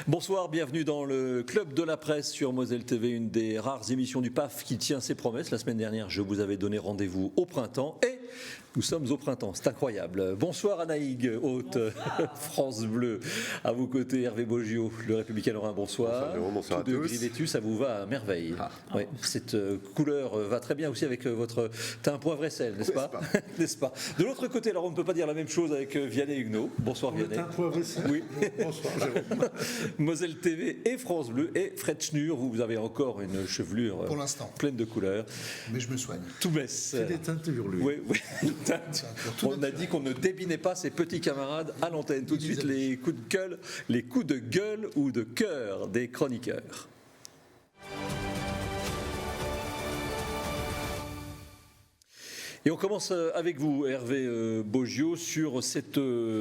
Bonsoir, bienvenue dans le Club de la Presse sur Moselle TV, une des rares émissions du PAF qui tient ses promesses. La semaine dernière, je vous avais donné rendez-vous au printemps et nous sommes au printemps, c'est incroyable. Bonsoir Anaïg, hôte France Bleu. À vos côtés, Hervé Boggio, le Républicain Lorrain, bonsoir. Bonsoir à tous. Gris vêtu, ça vous va à merveille. Ouais, cette couleur va très bien aussi avec votre teint poivre et sel, n'est-ce pas, n'est-ce pas? De l'autre côté, alors on ne peut pas dire la même chose avec Vianney Huguenot. Bonsoir Vianney. Teint poivre et sel. Oui. Bonsoir Jérôme. Moselle TV et France Bleu et Fred Schnur, vous avez encore une chevelure pour l'instant pleine de couleurs. Mais je me soigne. Tout baisse. C'est des teintures, lui. Oui, oui. On a dit qu'on ne débinait pas ses petits camarades à l'antenne. Tout de suite, les coups de gueule ou de cœur des chroniqueurs. Et on commence avec vous, Hervé Boggio, sur cette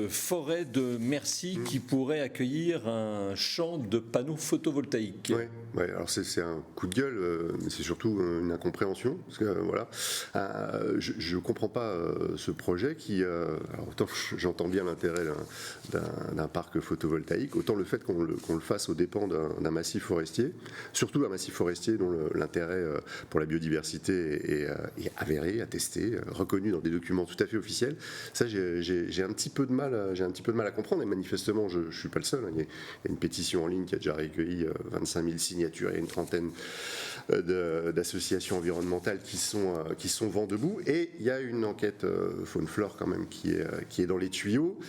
forêt de Mercy qui pourrait accueillir un champ de panneaux photovoltaïques. Oui, alors c'est un coup de gueule, mais c'est surtout une incompréhension. Parce que, voilà, je ne comprends pas ce projet qui. Alors autant j'entends bien l'intérêt d'un parc photovoltaïque, autant le fait qu'on le fasse aux dépens d'un massif forestier, surtout un massif forestier dont l'intérêt pour la biodiversité est avéré, attesté, reconnu dans des documents tout à fait officiels. Ça, j'ai un petit peu de mal à comprendre. Et manifestement, je suis pas le seul. Il y a une pétition en ligne qui a déjà recueilli 25 000 signatures. Il y a une trentaine d'associations environnementales qui sont vent debout. Et il y a une enquête faune-flore quand même qui est dans les tuyaux.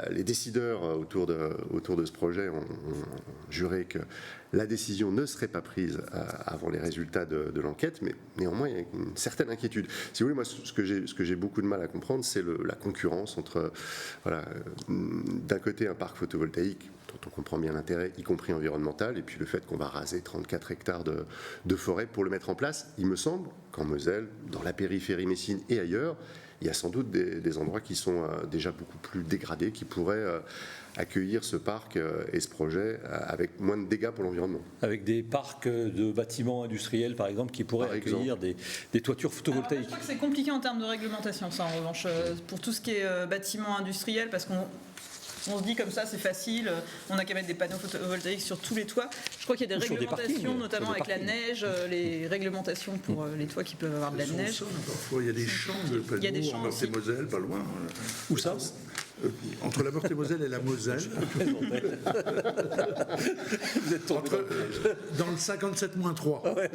Les décideurs autour de ce projet ont juré que la décision ne serait pas prise avant les résultats de l'enquête, mais néanmoins il y a une certaine inquiétude. Si vous voulez, moi ce que j'ai beaucoup de mal à comprendre, c'est la concurrence entre d'un côté un parc photovoltaïque dont on comprend bien l'intérêt, y compris environnemental, et puis le fait qu'on va raser 34 hectares de forêt pour le mettre en place. Il me semble qu'en Moselle, dans la périphérie messine et ailleurs, il y a sans doute des endroits qui sont déjà beaucoup plus dégradés, qui pourraient accueillir ce parc et ce projet avec moins de dégâts pour l'environnement. Avec des parcs de bâtiments industriels, par exemple, qui pourraient accueillir des toitures photovoltaïques. Alors, je crois que c'est compliqué en termes de réglementation, ça, en revanche, pour tout ce qui est bâtiments industriels, parce qu'on se dit comme ça, c'est facile, on n'a qu'à mettre des panneaux photovoltaïques sur tous les toits. Je crois qu'il y a des réglementations, notamment avec la neige, les réglementations pour les toits qui peuvent avoir de la neige. Parfois, il y a des champs de panneaux en Meurthe-et-Moselle, pas loin. Où ça? Entre la Meurthe-et-Moselle et la Moselle. Vous êtes tombé dans le 57-3. Ouais,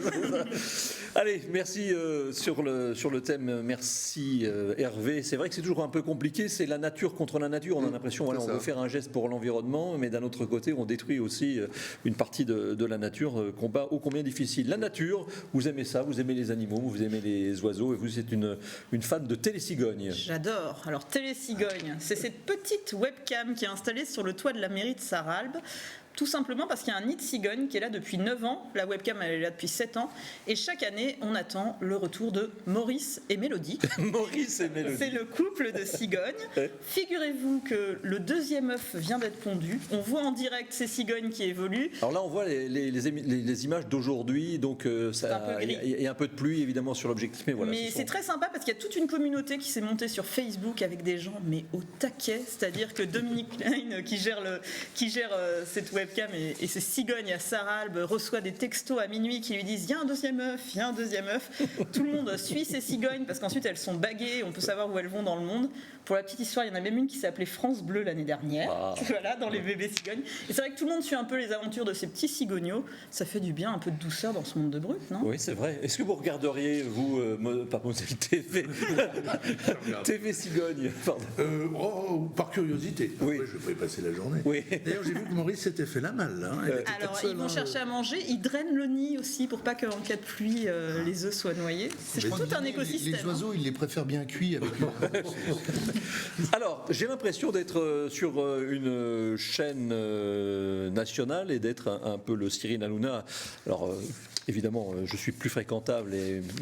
allez, merci sur le thème. Merci Hervé. C'est vrai que c'est toujours un peu compliqué. C'est la nature contre la nature. On a l'impression, on veut faire un geste pour l'environnement, mais d'un autre côté, on détruit aussi une partie de la nature. Combat ô combien difficile. La nature, vous aimez ça, vous aimez les animaux, vous aimez les oiseaux, et vous êtes une fan de télécigogne. J'adore. Alors télécigogne, c'est cette petite webcam qui est installée sur le toit de la mairie de Sarralbe. Tout simplement parce qu'il y a un nid de cigogne qui est là depuis 9 ans. La webcam, elle est là depuis 7 ans. Et chaque année, on attend le retour de Maurice et Mélodie. Maurice et Mélodie. C'est le couple de cigognes. Figurez-vous que le deuxième œuf vient d'être pondu. On voit en direct ces cigognes qui évoluent. Alors là, on voit les images d'aujourd'hui. Donc, il y a un peu de pluie, évidemment, sur l'objectif. Mais voilà, c'est très sympa parce qu'il y a toute une communauté qui s'est montée sur Facebook avec des gens, mais au taquet. C'est-à-dire que Dominique Klein, qui gère cette webcam et ces cigognes à Sarralbe, reçoit des textos à minuit qui lui disent il y a un deuxième œuf. Tout le monde suit ces cigognes parce qu'ensuite elles sont baguées, on peut savoir où elles vont dans le monde. Pour la petite histoire, il y en a même une qui s'appelait France Bleu l'année dernière, voilà, dans les bébés cigognes. Et c'est vrai que tout le monde suit un peu les aventures de ces petits cigognos. Ça fait du bien, un peu de douceur dans ce monde de brut, non? Oui, c'est vrai. Est-ce que vous regarderiez, vous, par Moselle TV, TV Cigogne, par curiosité. Oui. Après, je vais pas y passer la journée. Oui. D'ailleurs, j'ai vu que Maurice s'était fait la malle. Alors, ils vont chercher à manger, ils drainent le nid aussi pour pas qu'en cas de pluie, les œufs soient noyés. C'est tout un écosystème. Les oiseaux, ils les préfèrent bien cuits avec Alors, j'ai l'impression d'être sur une chaîne nationale et d'être un peu le Cyril Hanouna. Alors, Évidemment, je suis plus fréquentable,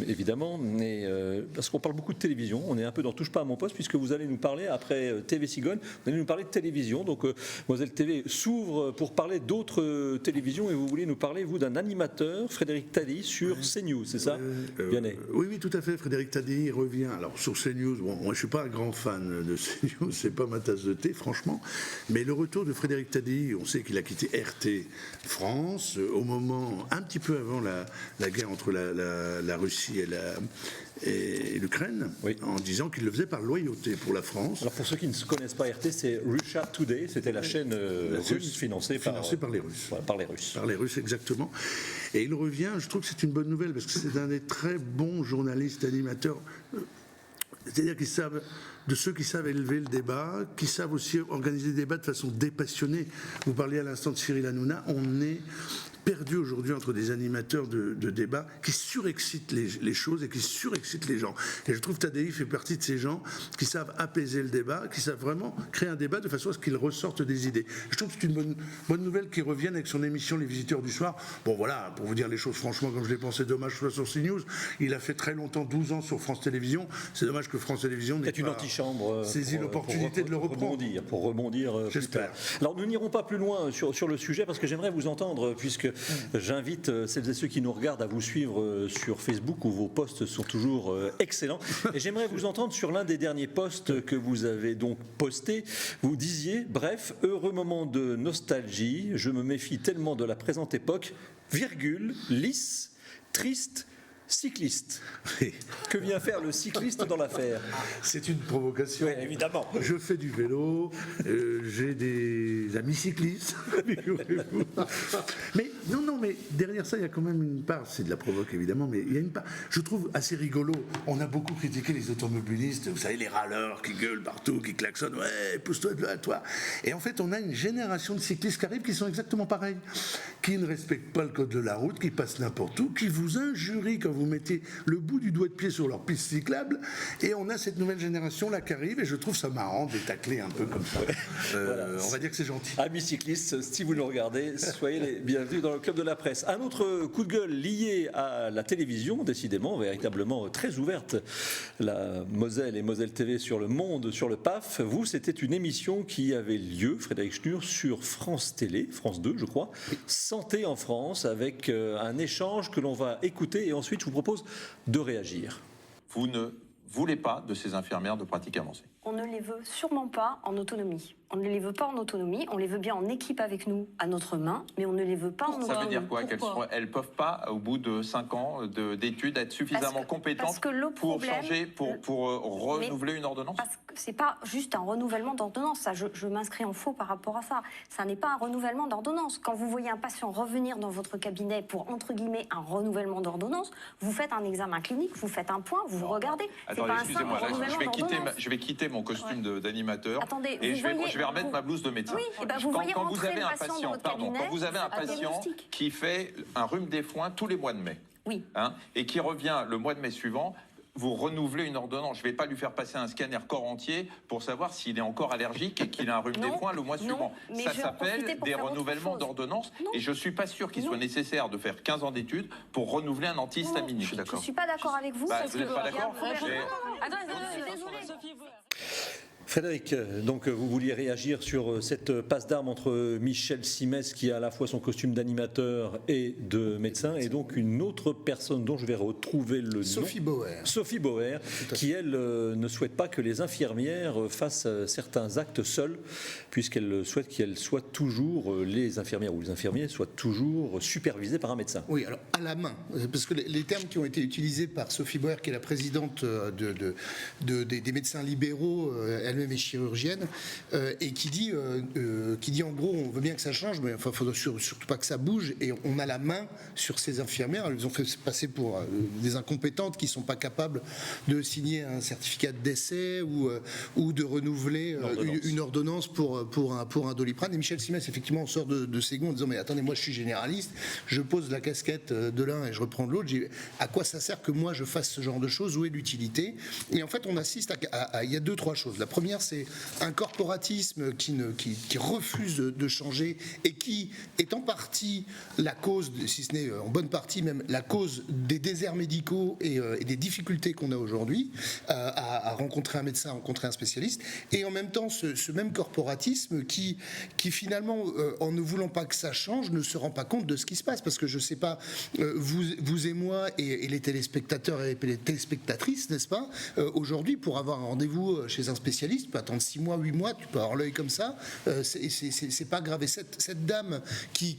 évidemment, mais parce qu'on parle beaucoup de télévision, on est un peu dans Touche pas à mon poste, puisque vous allez nous parler, après TV Cigogne, vous allez nous parler de télévision. Donc, Moselle TV s'ouvre pour parler d'autres télévisions, et vous voulez nous parler, vous, d'un animateur, Frédéric Taddy, sur CNews, c'est ça, Vianney? Oui, tout à fait. Frédéric Taddy revient. Alors, sur CNews, bon, moi, je suis pas un grand fan de CNews, c'est pas ma tasse de thé, franchement, mais le retour de Frédéric Taddy, on sait qu'il a quitté RT France au moment, un petit peu avant la guerre entre la Russie et l'Ukraine, oui, en disant qu'il le faisait par loyauté pour la France. Alors pour ceux qui ne connaissent pas RT, c'est Russia Today, c'était la chaîne russe financée par les Russes. Par les Russes. Par les Russes, exactement. Et il revient, je trouve que c'est une bonne nouvelle, parce que c'est un des très bons journalistes, animateurs, c'est-à-dire qu'ils savent, de ceux qui savent élever le débat, qui savent aussi organiser des débats de façon dépassionnée. Vous parliez à l'instant de Cyril Hanouna, on est perdu aujourd'hui entre des animateurs de débat qui surexcitent les choses et qui surexcitent les gens. Et je trouve que Tadei fait partie de ces gens qui savent apaiser le débat, qui savent vraiment créer un débat de façon à ce qu'il ressorte des idées. Je trouve que c'est une bonne nouvelle qu'il revienne avec son émission Les Visiteurs du Soir. Bon voilà, pour vous dire les choses franchement, comme je l'ai pensé, dommage que ce soit sur CNews. Il a fait très longtemps, 12 ans sur France Télévisions. C'est dommage que France Télévisions n'ait pas une antichambre saisi l'opportunité de le reprendre. Pour rebondir. J'espère. Alors nous n'irons pas plus loin sur le sujet, parce que j'aimerais vous entendre, puisque j'invite celles et ceux qui nous regardent à vous suivre sur Facebook, où vos posts sont toujours excellents. Et j'aimerais vous entendre sur l'un des derniers posts que vous avez donc posté. Vous disiez, bref, heureux moment de nostalgie, je me méfie tellement de la présente époque, virgule, lisse, triste, cycliste. Que vient faire le cycliste dans l'affaire? C'est une provocation. Oui, évidemment. Je fais du vélo, j'ai des amis cyclistes. Mais mais derrière ça, il y a quand même une part, c'est de la provoque évidemment, mais il y a une part, je trouve assez rigolo. On a beaucoup critiqué les automobilistes, vous savez, les râleurs qui gueulent partout, qui klaxonnent, ouais, pousse-toi de là, toi. Et en fait, on a une génération de cyclistes qui arrivent qui sont exactement pareils, qui ne respectent pas le code de la route, qui passent n'importe où, qui vous injurient quand vous mettez le bout du doigt de pied sur leur piste cyclable, et on a cette nouvelle génération là qui arrive, et je trouve ça marrant de les tacler un peu comme ça. Voilà. On va dire que c'est gentil. Amis cyclistes, si vous nous regardez, soyez les bienvenus dans le club de la presse. Un autre coup de gueule lié à la télévision, décidément, véritablement très ouverte, la Moselle et Moselle TV sur le monde, sur le PAF. Vous, c'était une émission qui avait lieu, Frédéric Schnur, sur France Télé, France 2, je crois, Santé en France, avec un échange que l'on va écouter, et ensuite je vous propose de réagir. Vous ne voulez pas de ces infirmières de pratique avancée? On ne les veut sûrement pas en autonomie. On ne les veut pas en autonomie, on les veut bien en équipe avec nous, à notre main, mais on ne les veut pas en autonomie. Ça veut dire quoi? Qu'elles ne peuvent pas, au bout de 5 ans d'études, être suffisamment compétentes pour changer, pour renouveler une ordonnance? Parce que c'est pas juste un renouvellement d'ordonnance, ça, je m'inscris en faux par rapport à ça. Ça n'est pas un renouvellement d'ordonnance. Quand vous voyez un patient revenir dans votre cabinet pour, entre guillemets, un renouvellement d'ordonnance, vous faites un examen clinique, vous faites un point, vous regardez. Attendez, excusez-moi, je vais quitter mon costume d'animateur. Attendez, et je vais remettre ma blouse de médecin. Oui, et ben vous voyez quand vous avez un patient, quand vous avez un patient qui fait un rhume des foins tous les mois de mai, oui, et qui revient le mois de mai suivant, vous renouvelez une ordonnance. Je ne vais pas lui faire passer un scanner corps entier pour savoir s'il est encore allergique et qu'il a un rhume des foins le mois suivant. Ça s'appelle des renouvellements d'ordonnance. Et je ne suis pas sûr qu'il soit nécessaire de faire 15 ans d'études pour renouveler un antihistaminique. Je ne suis pas d'accord avec vous. Vous n'êtes pas d'accord? Je suis désolée. Frédéric, donc vous vouliez réagir sur cette passe d'armes entre Michel Simès, qui a à la fois son costume d'animateur et de médecin, et donc une autre personne dont je vais retrouver le nom. Sophie Bauer. Sophie Bauer, qui elle ne souhaite pas que les infirmières fassent certains actes seules, puisqu'elle souhaite qu'elles soient toujours, les infirmières ou les infirmiers soient toujours supervisés par un médecin. Oui, alors à la main, parce que les termes qui ont été utilisés par Sophie Bauer, qui est la présidente des médecins libéraux, elle-même est chirurgienne, et qui dit en gros, on veut bien que ça change, mais enfin, il ne faudrait surtout pas que ça bouge, et on a la main sur ces infirmières. Elles ont fait passer pour des incompétentes qui ne sont pas capables de signer un certificat de décès ou de renouveler une ordonnance pour un Doliprane. Et Michel Simès, effectivement, sort de ses gonds en disant, mais attendez, moi je suis généraliste, je pose la casquette de l'un et je reprends de l'autre. À quoi ça sert que moi je fasse ce genre de choses? Où est l'utilité? Et en fait, on assiste il y a 2-3 choses. La première, c'est un corporatisme qui refuse de changer et qui est en partie la cause, si ce n'est en bonne partie même, la cause des déserts médicaux et des difficultés qu'on a aujourd'hui à rencontrer un médecin, à rencontrer un spécialiste. Et en même temps, ce même corporatisme qui finalement, en ne voulant pas que ça change, ne se rend pas compte de ce qui se passe. Parce que je ne sais pas, vous et moi et les téléspectateurs et les téléspectatrices, n'est-ce pas, aujourd'hui, pour avoir un rendez-vous chez un spécialiste, tu peux attendre 6 mois, 8 mois, tu peux avoir l'œil comme ça, c'est pas grave. Et cette dame qui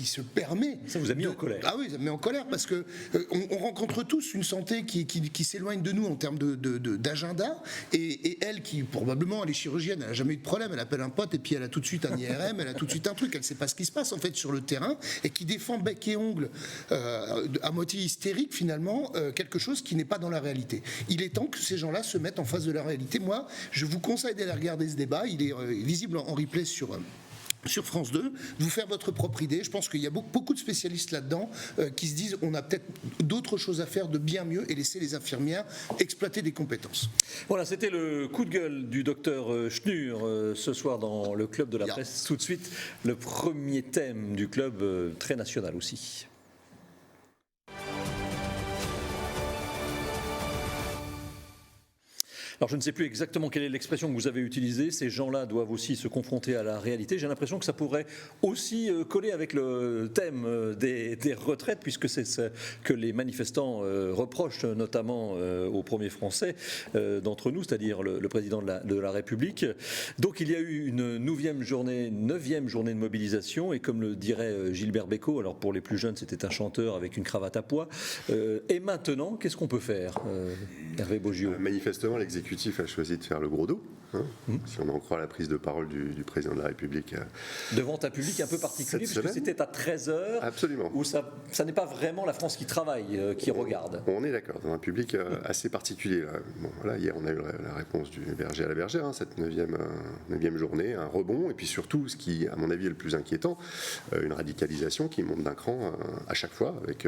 se permet... Ça vous a mis en colère. Ah oui, ça me met en colère parce que on rencontre tous une santé qui s'éloigne de nous en termes d'agenda, et elle qui, probablement, elle est chirurgienne, elle n'a jamais eu de problème, elle appelle un pote et puis elle a tout de suite un IRM, elle a tout de suite un truc, elle ne sait pas ce qui se passe en fait sur le terrain, et qui défend bec et ongle à moitié hystérique finalement quelque chose qui n'est pas dans la réalité. Il est temps que ces gens-là se mettent en face de la réalité. Moi, je vous conseille d'aller regarder ce débat, il est visible en replay sur France 2, vous faire votre propre idée. Je pense qu'il y a beaucoup de spécialistes là-dedans qui se disent on a peut-être d'autres choses à faire de bien mieux et laisser les infirmières exploiter des compétences. Voilà, c'était le coup de gueule du docteur Schnur ce soir dans le Club de la Presse. Tout de suite, le premier thème du club, très national aussi. Alors je ne sais plus exactement quelle est l'expression que vous avez utilisée, ces gens-là doivent aussi se confronter à la réalité. J'ai l'impression que ça pourrait aussi coller avec le thème des retraites, puisque c'est ce que les manifestants reprochent notamment aux premiers Français d'entre nous, c'est-à-dire le président de la République. Donc il y a eu une 9e journée de mobilisation, et comme le dirait Gilbert Bécaud, alors pour les plus jeunes c'était un chanteur avec une cravate à pois, et maintenant qu'est-ce qu'on peut faire, Hervé Boggio? Manifestement, l'exécutif a choisi de faire le gros dos, si on en croit la prise de parole du président de la République. Devant un public un peu particulier, puisque c'était à 13h, absolument, où ça n'est pas vraiment la France qui travaille, qui regarde. On est d'accord, dans un public assez particulier. Là. Bon, voilà, hier, on a eu la réponse du berger à la bergère, cette 9e journée, un rebond, et puis surtout, ce qui, à mon avis, est le plus inquiétant, une radicalisation qui monte d'un cran à chaque fois, avec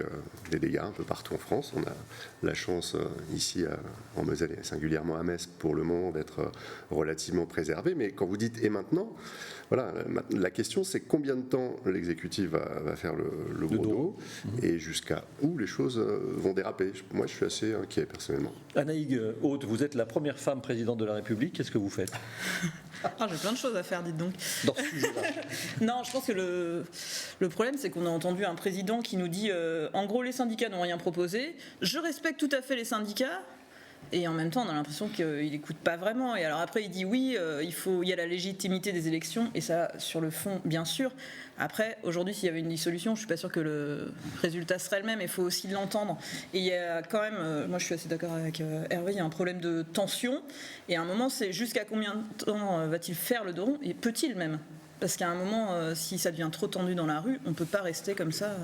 des dégâts un peu partout en France. On a la chance, ici, en Moselle, et singulièrement à Metz, pour le moment, d'être relativement préservé. Mais quand vous dites « et maintenant », voilà, la question c'est combien de temps l'exécutif va faire le gros dos, et jusqu'à où les choses vont déraper. Moi, je suis assez inquiet personnellement. Anaïg Haute, vous êtes la première femme présidente de la République. Qu'est-ce que vous faites? J'ai plein de choses à faire, dites donc. Dans ce sujet-là. Non, je pense que le problème, c'est qu'on a entendu un président qui nous dit en gros, les syndicats n'ont rien proposé. Je respecte tout à fait les syndicats. Et en même temps, on a l'impression qu'il n'écoute pas vraiment. Et alors après, il dit oui, il y a la légitimité des élections, et ça, sur le fond, bien sûr. Après, aujourd'hui, s'il y avait une dissolution, je ne suis pas sûre que le résultat serait le même. Il faut aussi l'entendre. Et il y a quand même, moi je suis assez d'accord avec Hervé, il y a un problème de tension. Et à un moment, c'est jusqu'à combien de temps va-t-il faire le dos rond, et peut-il même? Parce qu'à un moment, si ça devient trop tendu dans la rue, on ne peut pas rester comme ça.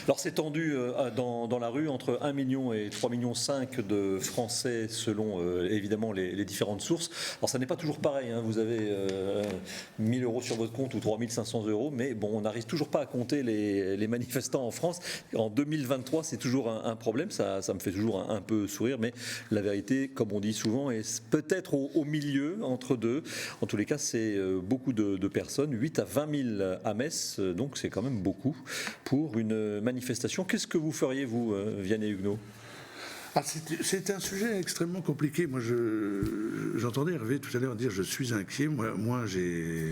Alors c'est tendu dans la rue entre 1 million et 3,5 millions de Français selon évidemment les différentes sources. Alors ça n'est pas toujours pareil, hein. Vous avez 1 000 € sur votre compte ou 3 500 €, mais bon, on n'arrive toujours pas à compter les manifestants en France. En 2023, c'est toujours un problème, ça me fait toujours un peu sourire, mais la vérité, comme on dit souvent, est peut-être au milieu, entre deux. En tous les cas, c'est beaucoup de personnes. 8 à 20 000 à Metz, donc c'est quand même beaucoup pour une manifestation. Qu'est-ce que vous feriez, vous, Vianney Huguenot? C'est un sujet extrêmement compliqué. Moi, j'entendais Hervé tout à l'heure dire je suis inquiet. Moi j'ai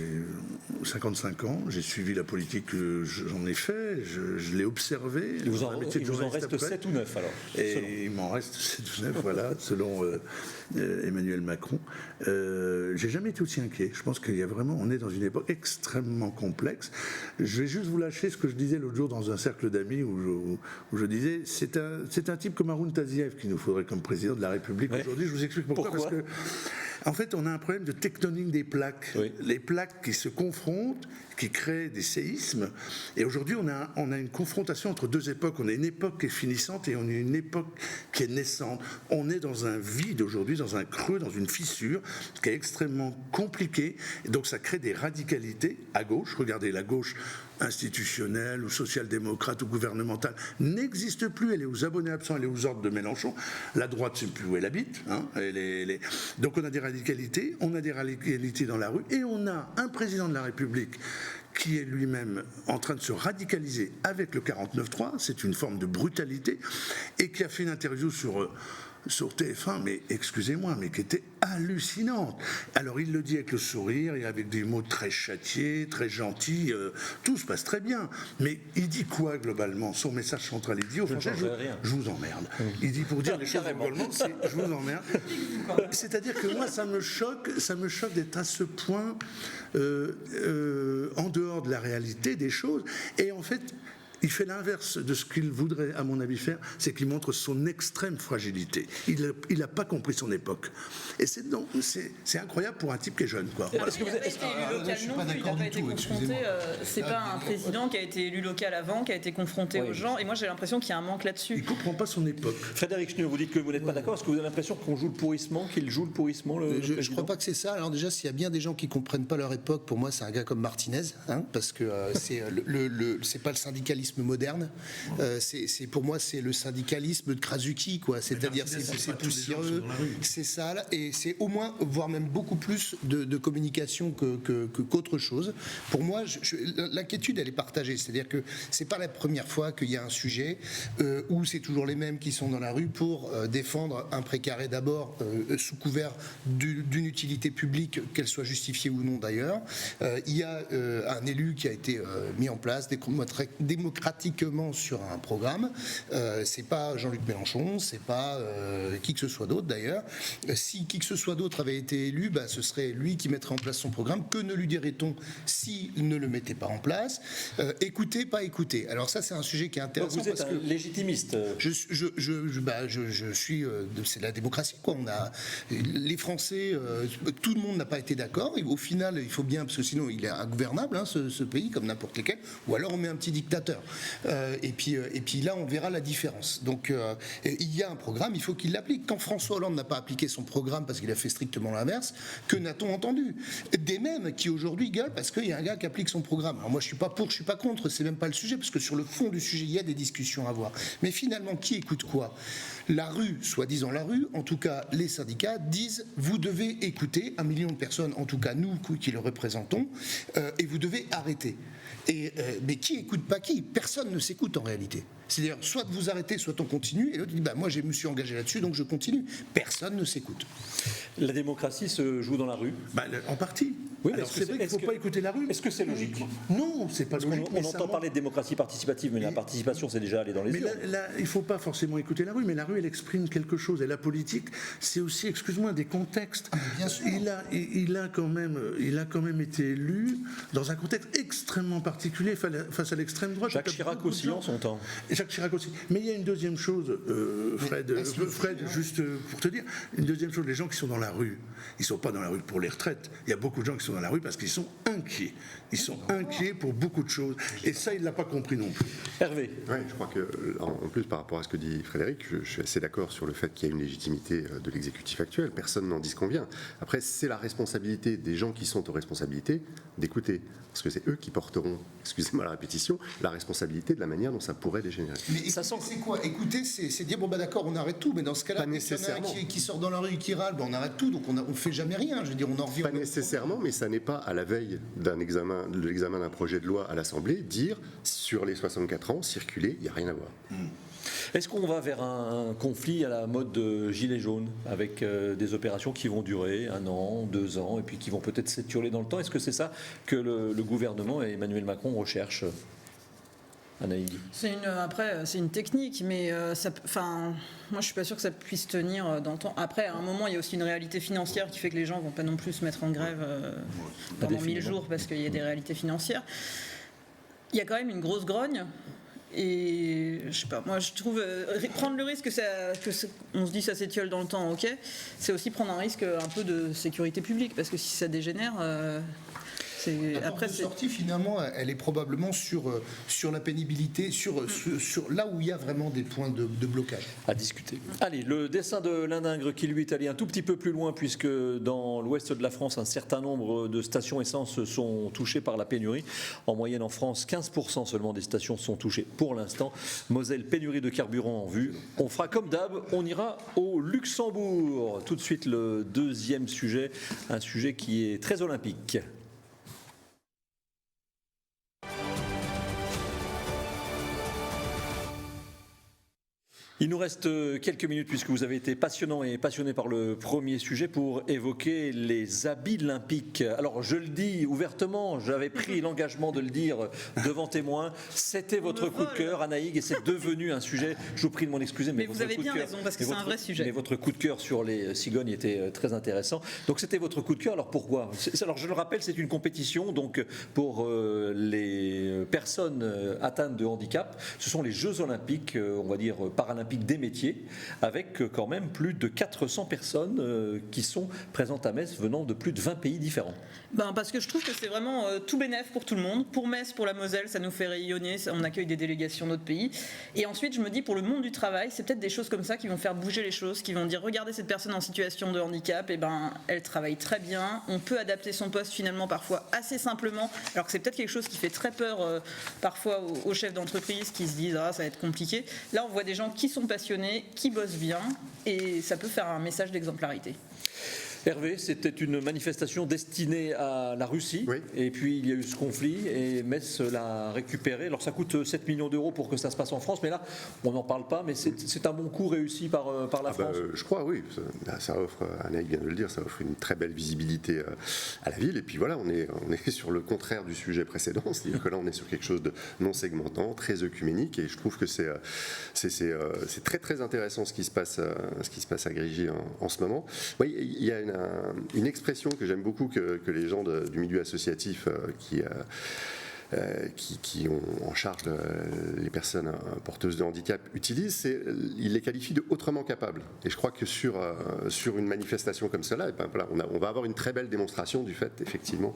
55 ans, j'ai suivi la politique, j'en ai fait, je l'ai observé. Il vous en reste 7 ou 9 alors? Et il m'en reste 7 ou 9, voilà, selon Emmanuel Macron. J'ai jamais été aussi inquiet. Je pense qu'il y a vraiment, on est dans une époque extrêmement complexe. Je vais juste vous lâcher ce que je disais l'autre jour dans un cercle d'amis où je disais c'est un type comme Haroun Taziev qu'il nous faudrait comme président de la République aujourd'hui. Je vous explique pourquoi. Parce que, en fait, on a un problème de tectonique des plaques. Oui. Les plaques qui se confrontent, qui créent des séismes. Et aujourd'hui, on a une confrontation entre deux époques. On a une époque qui est finissante et on a une époque qui est naissante. On est dans un vide aujourd'hui, dans un creux, dans une fissure qui est extrêmement compliquée. Et donc, ça crée des radicalités à gauche. Regardez, la gauche institutionnelle ou social-démocrate ou gouvernementale n'existe plus. Elle est aux abonnés absents, elle est aux ordres de Mélenchon. La droite, je ne sais plus où elle habite. Hein. Donc on a des radicalités dans la rue, et on a un président de la République qui est lui-même en train de se radicaliser avec le 49.3, c'est une forme de brutalité, et qui a fait une interview sur TF1, mais excusez-moi, mais qui était hallucinante. Alors il le dit avec le sourire et avec des mots très châtiés, très gentils, tout se passe très bien. Mais il dit quoi globalement? Son message central, il dit au Français, je vous emmerde. Il dit, pour dire les choses globalement, c'est je vous emmerde. C'est-à-dire que moi, ça me choque d'être à ce point en dehors de la réalité des choses. Et en fait, il fait l'inverse de ce qu'il voudrait, à mon avis, faire, c'est qu'il montre son extrême fragilité. Il n'a pas compris son époque. Et c'est incroyable pour un type qui est jeune, quoi. Voilà. Il n'a pas été élu local non plus, il n'a pas été confronté. C'est pas un président qui a été élu local avant, qui a été confronté aux gens. Et moi, j'ai l'impression qu'il y a un manque là-dessus. Il ne comprend pas son époque. Frédéric Schnur, vous dites que vous n'êtes pas d'accord. Est-ce que vous avez l'impression qu'on joue le pourrissement, qu'il joue le pourrissement, Je ne crois pas que c'est ça. Alors déjà, s'il y a bien des gens qui ne comprennent pas leur époque, pour moi, c'est un gars comme Martinez, hein, parce que c'est pas le syndicalisme moderne. Pour moi, c'est le syndicalisme de Krasuki, quoi. C'est-à-dire, c'est poussiéreux, c'est sale, et c'est au moins, voire même beaucoup plus de communication qu'autre chose. Pour moi, l'inquiétude, elle est partagée. C'est-à-dire que c'est pas la première fois qu'il y a un sujet où c'est toujours les mêmes qui sont dans la rue pour défendre un précaré d'abord sous couvert d'une utilité publique, qu'elle soit justifiée ou non d'ailleurs. Il y a un élu qui a été mis en place démocratiquement sur un programme. C'est pas Jean-Luc Mélenchon, c'est pas qui que ce soit d'autre d'ailleurs. Si qui que ce soit d'autre avait été élu, ce serait lui qui mettrait en place son programme. Que ne lui dirait-on s'il ne le mettait pas en place? Écouter, pas écouter. Alors ça, c'est un sujet qui est intéressant. Donc vous êtes un légitimiste. Je suis. C'est la démocratie, quoi. On a les Français. Tout le monde n'a pas été d'accord. Et au final, il faut bien, parce que sinon, il est ingouvernable, hein, ce pays, comme n'importe lequel. Ou alors on met un petit dictateur. Et puis là, on verra la différence. Donc, il y a un programme, il faut qu'il l'applique. Quand François Hollande n'a pas appliqué son programme parce qu'il a fait strictement l'inverse, que n'a-t-on entendu? Des mêmes qui aujourd'hui gueulent parce qu'il y a un gars qui applique son programme. Alors moi, je suis pas pour, je suis pas contre, c'est même pas le sujet, parce que sur le fond du sujet, il y a des discussions à avoir. Mais finalement, qui écoute quoi? La rue, soi-disant la rue, en tout cas les syndicats disent vous devez écouter 1 million de personnes, en tout cas nous qui le représentons, et vous devez arrêter. Mais qui écoute pas qui? Personne ne s'écoute en réalité. C'est-à-dire, soit vous arrêtez, soit on continue, et l'autre dit moi je me suis engagé là-dessus, donc je continue. Personne ne s'écoute. La démocratie se joue dans la rue? En partie. Oui, alors c'est vrai qu'il ne faut pas écouter la rue. Est-ce que c'est logique? Non, c'est pas logique. On entend parler de démocratie participative, mais la participation, c'est déjà aller dans les urnes. Il ne faut pas forcément écouter la rue, mais la rue, elle exprime quelque chose. Et la politique, c'est aussi, excuse-moi, des contextes. Bien sûr. Il a quand même été élu dans un contexte extrêmement particulier face à l'extrême droite. Jacques Chirac aussi en son temps. Jacques Chirac aussi. Mais il y a une deuxième chose, Fred, juste pour te dire, une deuxième chose, les gens qui sont dans la rue, ils ne sont pas dans la rue pour les retraites. Il y a beaucoup de gens qui sont dans la rue parce qu'ils sont inquiets. Ils sont inquiets pour beaucoup de choses. Et ça, il ne l'a pas compris non plus. Hervé. Oui, je crois que, en plus, par rapport à ce que dit Frédéric, je suis assez d'accord sur le fait qu'il y a une légitimité de l'exécutif actuel. Personne n'en disconvient. Après, c'est la responsabilité des gens qui sont aux responsabilités d'écouter. Parce que c'est eux qui porteront, excusez-moi la répétition, la responsabilité de la manière dont ça pourrait dégénérer. Mais ça sent... c'est quoi? Écouter, c'est dire, d'accord, on arrête tout. Mais dans ce cas-là, il y en a qui sort dans la rue et qui râle, on arrête tout. Donc on ne fait jamais rien. Je veux dire, on en revient. Pas nécessairement, mais ça n'est pas à la veille de l'examen d'un projet de loi à l'Assemblée, dire sur les 64 ans, circuler, il n'y a rien à voir. Est-ce qu'on va vers un conflit à la mode de Gilets jaunes, avec des opérations qui vont durer 1 an, 2 ans, et puis qui vont peut-être s'étioler dans le temps? Est-ce que c'est ça que le gouvernement et Emmanuel Macron recherchent? Anaïs. Après, c'est une technique, mais moi je suis pas sûr que ça puisse tenir dans le temps. Après, à un moment, il y a aussi une réalité financière qui fait que les gens vont pas non plus se mettre en grève pendant 1000 jours parce qu'il y a des réalités financières. Il y a quand même une grosse grogne. Et je sais pas, moi je trouve prendre le risque on se dit ça s'étiole dans le temps, ok, c'est aussi prendre un risque un peu de sécurité publique, parce que si ça dégénère, Après, la sortie, finalement, elle est probablement sur la pénibilité, sur là où il y a vraiment des points de blocage. À discuter. Allez, le dessin de l'Indingre qui lui est allé un tout petit peu plus loin, puisque dans l'ouest de la France, un certain nombre de stations essence sont touchées par la pénurie. En moyenne en France, 15% seulement des stations sont touchées pour l'instant. Moselle, pénurie de carburant en vue. On fera comme d'hab, on ira au Luxembourg. Tout de suite, le deuxième sujet, un sujet qui est très olympique. Il nous reste quelques minutes puisque vous avez été passionnant et passionné par le premier sujet pour évoquer les habits olympiques. Alors je le dis ouvertement, j'avais pris l'engagement de le dire devant témoins, c'était votre coup de cœur Anaïg et c'est devenu un sujet, je vous prie de m'en excuser. Mais vous avez bien raison parce que c'est un vrai sujet. Mais votre coup de cœur sur les cigognes était très intéressant. Donc c'était votre coup de cœur, alors pourquoi ? Alors je le rappelle, c'est une compétition donc pour les personnes atteintes de handicap. Ce sont les Jeux olympiques, on va dire paralympiques des métiers, avec quand même plus de 400 personnes qui sont présentes à Metz, venant de plus de 20 pays différents. Parce que je trouve que c'est vraiment tout bénef pour tout le monde. Pour Metz, pour la Moselle, ça nous fait rayonner, on accueille des délégations d'autres pays. Et ensuite, je me dis, pour le monde du travail, c'est peut-être des choses comme ça qui vont faire bouger les choses, qui vont dire, regardez cette personne en situation de handicap, elle travaille très bien, on peut adapter son poste finalement parfois assez simplement, alors que c'est peut-être quelque chose qui fait très peur parfois aux chefs d'entreprise qui se disent, ça va être compliqué. Là, on voit des gens qui sont passionnés, qui bossent bien, et ça peut faire un message d'exemplarité. Hervé, c'était une manifestation destinée à la Russie, oui. Et puis il y a eu ce conflit et Metz l'a récupéré. Alors ça coûte 7 millions d'euros pour que ça se passe en France, mais là on n'en parle pas, mais c'est un bon coup réussi par la France. Je crois, oui. Ça offre, Anaïg vient de le dire, ça offre une très belle visibilité à la ville. Et puis voilà, on est sur le contraire du sujet précédent, c'est-à-dire que là on est sur quelque chose de non segmentant, très œcuménique, et je trouve que c'est très très intéressant ce qui se passe à Grigny en ce moment. Oui, il y a une expression que j'aime beaucoup que les gens du milieu associatif qui ont en charge les personnes porteuses de handicap utilisent, ils les qualifient de autrement capables. Et je crois que sur une manifestation comme cela, on va avoir une très belle démonstration du fait, effectivement,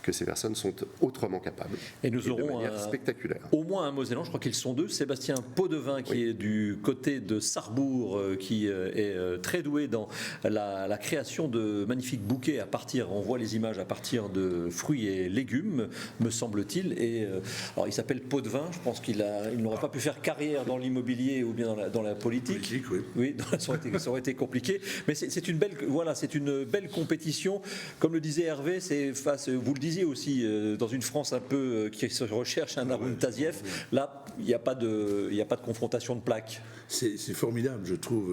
que ces personnes sont autrement capables. Et nous aurons de manière spectaculaire. Au moins un Mosellan, je crois qu'ils sont deux. Sébastien Potvin, qui est du côté de Sarrebourg, qui est très doué dans la création de magnifiques bouquets on voit les images à partir de fruits et légumes, me semble-t-il. Alors il s'appelle Potvin, je pense qu'il n'aurait pas pu faire carrière dans l'immobilier ou bien dans la politique. Oui, ça aurait été compliqué. Mais c'est une belle compétition. Comme le disait Hervé, vous le disiez aussi, dans une France un peu qui se recherche un Haroun Tazieff, là il n'y a pas de confrontation de plaques. C'est formidable, je trouve,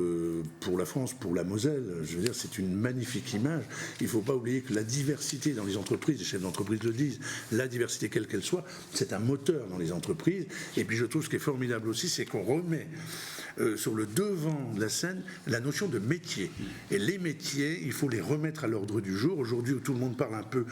pour la France, pour la Moselle. Je veux dire, c'est une magnifique image. Il ne faut pas oublier que la diversité dans les entreprises, les chefs d'entreprise le disent, la diversité quelle qu'elle soit, c'est un moteur dans les entreprises. Et puis je trouve ce qui est formidable aussi, c'est qu'on remet sur le devant de la scène la notion de métier. Et les métiers, il faut les remettre à l'ordre du jour. Aujourd'hui, où tout le monde parle un peu,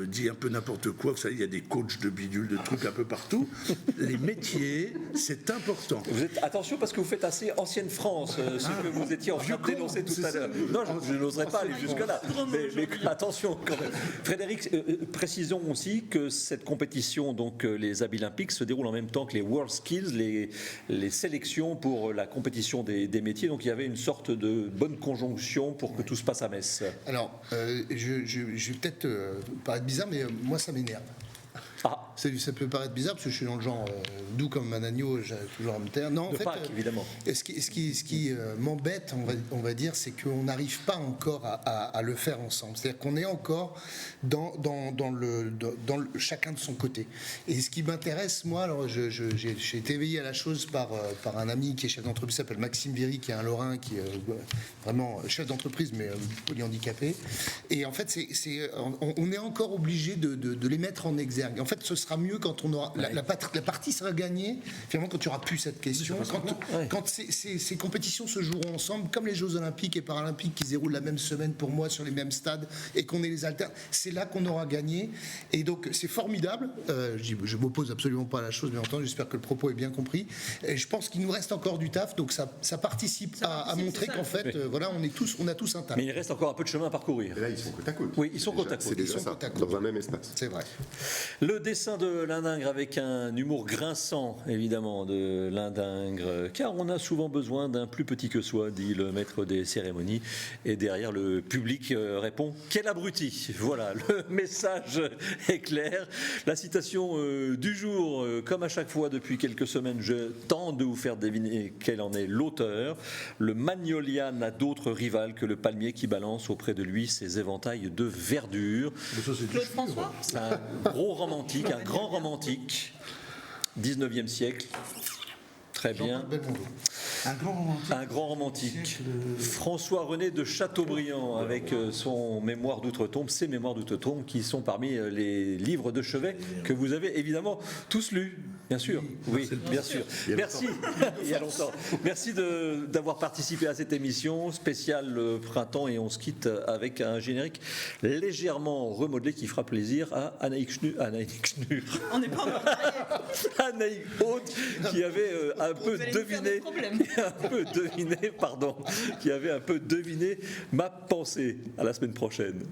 dit un peu n'importe quoi, vous savez, il y a des coachs de bidule, de trucs un peu partout. Les métiers, c'est important. Attention parce que vous faites assez ancienne France, ce que vous étiez en train de dénoncer tout à l'heure. Non, je n'oserais pas aller jusque-là. Mais attention quand même. Frédéric, précisons aussi que cette compétition, donc les habits olympiques, se déroule en même temps que les World Skills, les sélections pour la compétition des métiers. Donc il y avait une sorte de bonne conjonction pour que tout se passe à Metz. Alors, je vais peut-être paraître bizarre, mais moi ça m'énerve. Ça peut paraître bizarre parce que je suis dans le genre doux comme un agneau, j'ai toujours à me taire. Non, en fait, Pâques, évidemment. Ce qui m'embête, on va dire, c'est qu'on n'arrive pas encore à le faire ensemble. C'est-à-dire qu'on est encore dans chacun de son côté. Et ce qui m'intéresse, moi, alors j'ai été éveillé à la chose par un ami qui est chef d'entreprise, qui s'appelle Maxime Viry, qui est un Lorrain, qui est vraiment chef d'entreprise, mais polyhandicapé. Et en fait, on est encore obligé de les mettre en exergue. En fait, fait, ce sera mieux quand on aura la partie sera gagnée. Finalement, quand il n'y aura plus cette question, quand ces compétitions se joueront ensemble, comme les Jeux Olympiques et Paralympiques qui se déroulent la même semaine pour moi sur les mêmes stades et qu'on est les alternants, c'est là qu'on aura gagné. Et donc, c'est formidable. Je m'oppose absolument pas à la chose, bien entendu. J'espère que le propos est bien compris. Et je pense qu'il nous reste encore du taf, donc ça participe à montrer qu'en fait, voilà, on a tous un taf. Mais il reste encore un peu de chemin à parcourir. Et là, ils sont côte à côte. Oui, ils sont côte à côte. C'est déjà ça, dans un même espace. C'est vrai. Le dessin de Lindingre avec un humour grinçant, évidemment, de Lindingre, car on a souvent besoin d'un plus petit que soi, dit le maître des cérémonies. Et derrière, le public répond « Quel abruti !» Voilà, le message est clair. La citation du jour, comme à chaque fois depuis quelques semaines, je tente de vous faire deviner quel en est l'auteur. Le magnolia n'a d'autre rival que le palmier qui balance auprès de lui ses éventails de verdure. Claude François ? C'est un gros romantique, un grand romantique, 19e siècle. Très bien. Un grand romantique. François-René de Chateaubriand, avec son mémoire d'outre-tombe, ses mémoires d'outre-tombe, qui sont parmi les livres de chevet que vous avez évidemment tous lus. Bien sûr, oui, bien sûr. Merci, il y a longtemps. Merci d'avoir participé à cette émission spéciale printemps, et on se quitte avec un générique légèrement remodelé qui fera plaisir à Anaïk Schnur. On n'est pas en Anaïk Haute, qui avait un peu deviné ma pensée. À la semaine prochaine.